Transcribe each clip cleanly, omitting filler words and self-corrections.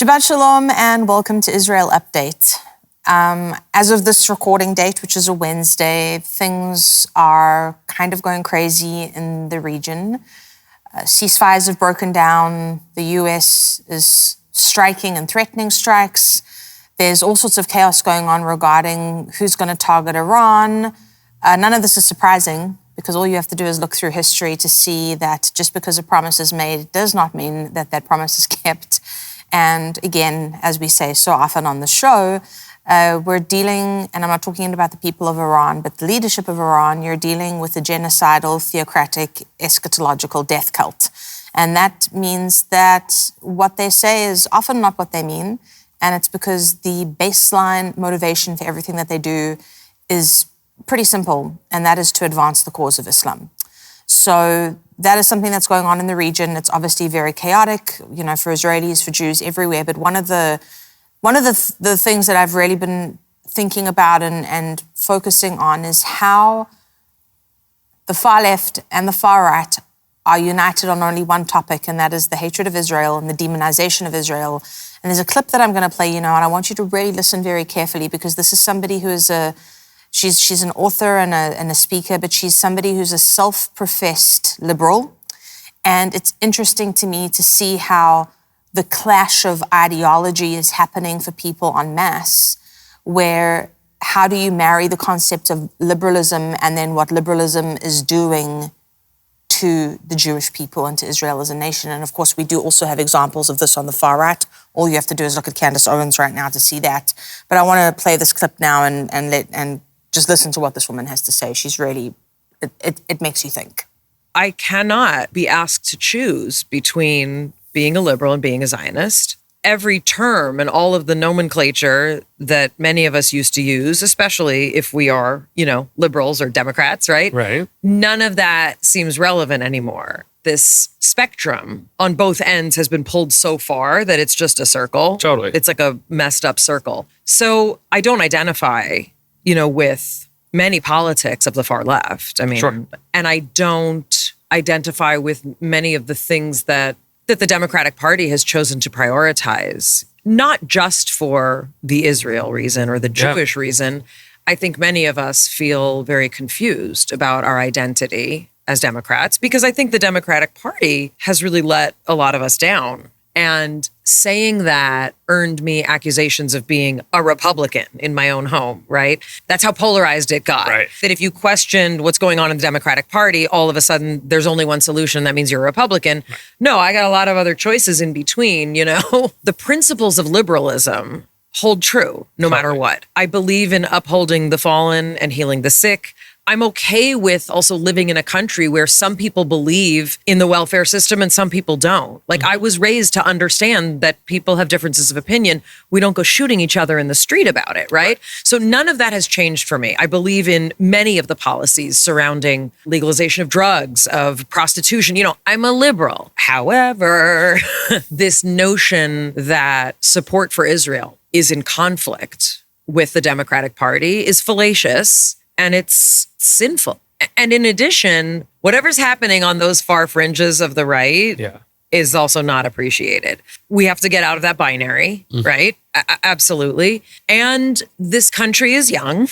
Shabbat Shalom and welcome to Israel Update. As of this recording date, which is a Wednesday, things are kind of going crazy in the region. Ceasefires have broken down. The US is striking and threatening strikes. There's all sorts of chaos going on regarding who's going to target Iran. None of this is surprising because all you have to do is look through history to see that just because a promise is made does not mean that that promise is kept. And again, as we say so often on the show, we're dealing, and I'm not talking about the people of Iran, but the leadership of Iran, you're dealing with a genocidal, theocratic, eschatological death cult. And that means that what they say is often not what they mean. And it's because the baseline motivation for everything that they do is pretty simple, and that is to advance the cause of Islam. So that is something that's going on in the region. It's obviously very chaotic, you know, for Israelis, for Jews, everywhere. But one of the things that I've really been thinking about and focusing on is how the far left and the far right are united on only one topic, and that is the hatred of Israel and the demonization of Israel. And there's a clip that I'm going to play, and I want you to really listen very carefully because this is somebody who is she's an author and a speaker, but she's somebody who's a self-professed liberal. And it's interesting to me to see how the clash of ideology is happening for people en masse, where how do you marry the concept of liberalism and then what liberalism is doing to the Jewish people and to Israel as a nation? And of course, we do also have examples of this on the far right. All you have to do is look at Candace Owens right now to see that. But I want to play this clip now and just listen to what this woman has to say. She's really, it makes you think. I cannot be asked to choose between being a liberal and being a Zionist. Every term and all of the nomenclature that many of us used to use, especially if we are, liberals or Democrats, right? Right. None of that seems relevant anymore. This spectrum on both ends has been pulled so far that it's just a circle. Totally. It's like a messed up circle. So I don't identify with many politics of the far left. I mean, Sure. And I don't identify with many of the things that the Democratic Party has chosen to prioritize, not just for the Israel reason or the Jewish reason. I think many of us feel very confused about our identity as Democrats because I think the Democratic Party has really let a lot of us down. And saying that earned me accusations of being a Republican in my own home, right? That's how polarized it got. Right. That if you questioned what's going on in the Democratic Party, all of a sudden there's only one solution. That means you're a Republican. Right. No, I got a lot of other choices in between, The principles of liberalism hold true no matter what. I believe in upholding the fallen and healing the sick. I'm okay with also living in a country where some people believe in the welfare system and some people don't. Like I was raised to understand that people have differences of opinion. We don't go shooting each other in the street about it, right? So none of that has changed for me. I believe in many of the policies surrounding legalization of drugs, of prostitution. I'm a liberal. However, this notion that support for Israel is in conflict with the Democratic Party is fallacious. And it's sinful. And in addition, whatever's happening on those far fringes of the right is also not appreciated. We have to get out of that binary, right? Absolutely. And this country is young.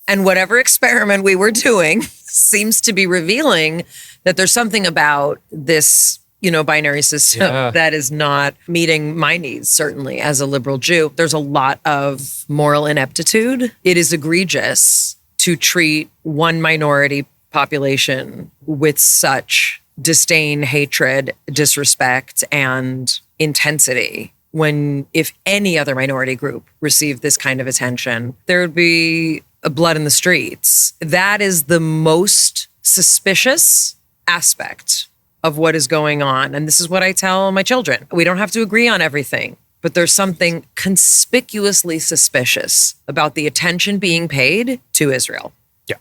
And whatever experiment we were doing seems to be revealing that there's something about this binary system that is not meeting my needs, certainly as a liberal Jew. There's a lot of moral ineptitude. It is egregious to treat one minority population with such disdain, hatred, disrespect, and intensity, when if any other minority group received this kind of attention, there would be blood in the streets. That is the most suspicious aspect of what is going on. And this is what I tell my children. We don't have to agree on everything. But there's something conspicuously suspicious about the attention being paid to Israel. Yeah.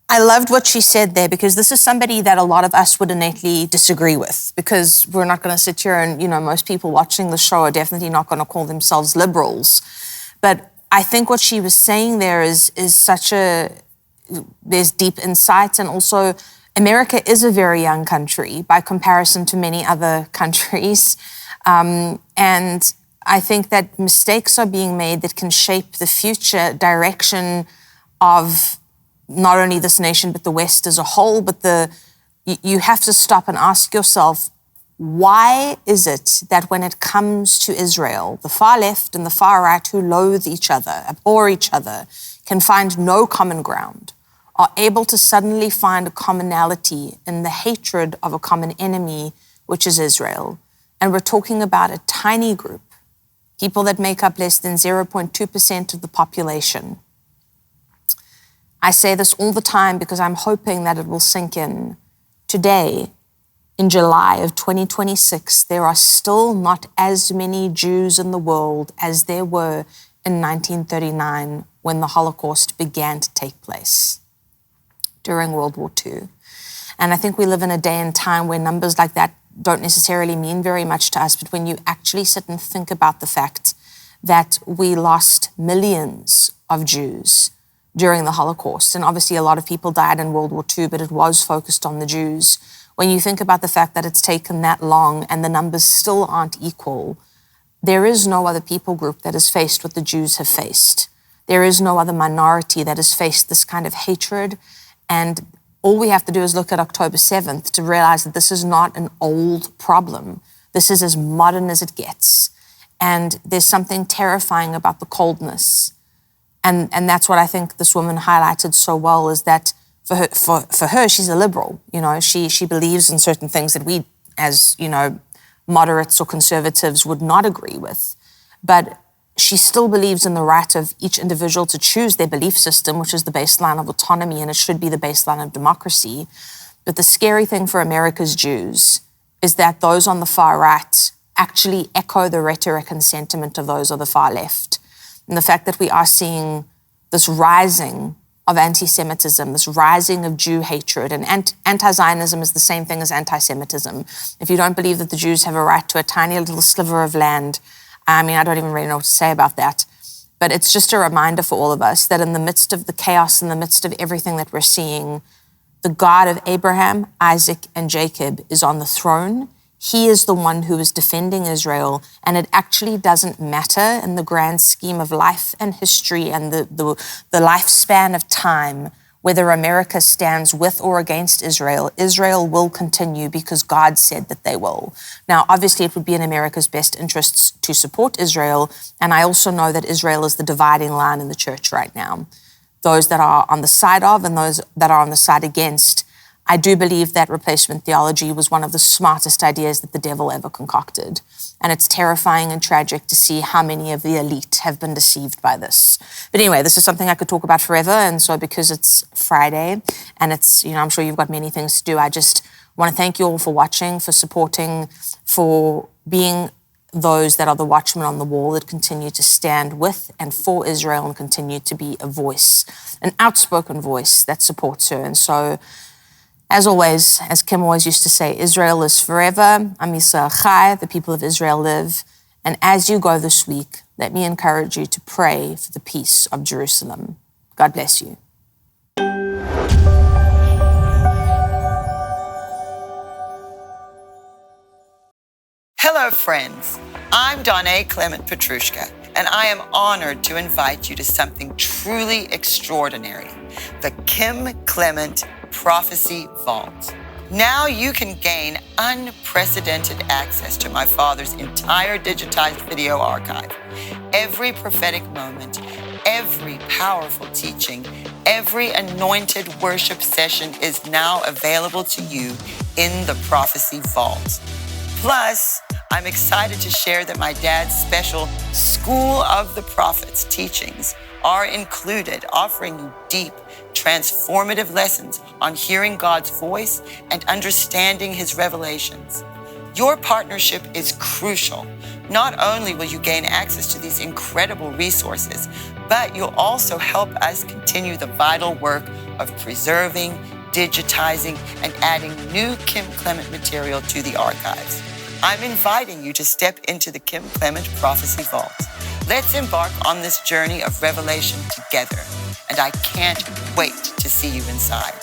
I loved what she said there because this is somebody that a lot of us would innately disagree with because we're not going to sit here and, most people watching the show are definitely not going to call themselves liberals. But I think what she was saying there is there's deep insight, and also America is a very young country by comparison to many other countries. And I think that mistakes are being made that can shape the future direction of not only this nation, but the West as a whole. But you have to stop and ask yourself, why is it that when it comes to Israel, the far left and the far right, who loathe each other, abhor each other, can find no common ground, are able to suddenly find a commonality in the hatred of a common enemy, which is Israel? And we're talking about a tiny group, people that make up less than 0.2% of the population. I say this all the time because I'm hoping that it will sink in. Today, in July of 2026, there are still not as many Jews in the world as there were in 1939 when the Holocaust began to take place during World War II. And I think we live in a day and time where numbers like that don't necessarily mean very much to us, but when you actually sit and think about the fact that we lost millions of Jews during the Holocaust, and obviously a lot of people died in World War II, but it was focused on the Jews. When you think about the fact that it's taken that long and the numbers still aren't equal, there is no other people group that has faced what the Jews have faced. There is no other minority that has faced this kind of hatred. And all we have to do is look at October 7th to realize that this is not an old problem. This is as modern as it gets. And there's something terrifying about the coldness. And that's what I think this woman highlighted so well, is that for her, she's a liberal. You know, she believes in certain things that we, as, you know, moderates or conservatives would not agree with. But she still believes in the right of each individual to choose their belief system, which is the baseline of autonomy, and it should be the baseline of democracy. But the scary thing for America's Jews is that those on the far right actually echo the rhetoric and sentiment of those on the far left. And the fact that we are seeing this rising of anti-Semitism, this rising of Jew hatred, and anti-Zionism is the same thing as anti-Semitism. If you don't believe that the Jews have a right to a tiny little sliver of land, I mean, I don't even really know what to say about that. But it's just a reminder for all of us that in the midst of the chaos, in the midst of everything that we're seeing, the God of Abraham, Isaac, and Jacob is on the throne. He is the one who is defending Israel, and it actually doesn't matter in the grand scheme of life and history and the lifespan of time whether America stands with or against Israel. Israel will continue because God said that they will. Now, obviously, it would be in America's best interests to support Israel, and I also know that Israel is the dividing line in the church right now. Those that are on the side of and those that are on the side against. I do believe that replacement theology was one of the smartest ideas that the devil ever concocted. And it's terrifying and tragic to see how many of the elite have been deceived by this. But anyway, this is something I could talk about forever. And so because it's Friday and it's, I'm sure you've got many things to do, I just want to thank you all for watching, for supporting, for being those that are the watchmen on the wall that continue to stand with and for Israel and continue to be a voice, an outspoken voice that supports her. And so, as always, as Kim always used to say, Israel is forever. Am Yisrael Chai, the people of Israel live. And as you go this week, let me encourage you to pray for the peace of Jerusalem. God bless you. Hello, friends. I'm Danae Clement Petrushka, and I am honored to invite you to something truly extraordinary, the Kim Clement Prophecy Vault. Now you can gain unprecedented access to my father's entire digitized video archive. Every prophetic moment, every powerful teaching, every anointed worship session is now available to you in the Prophecy Vault. Plus, I'm excited to share that my dad's special School of the Prophets teachings are included, offering you deep, transformative lessons on hearing God's voice and understanding his revelations. Your partnership is crucial. Not only will you gain access to these incredible resources, but you'll also help us continue the vital work of preserving, digitizing, and adding new Kim Clement material to the archives. I'm inviting you to step into the Kim Clement Prophecy Vault. Let's embark on this journey of revelation together, and I can't wait to see you inside.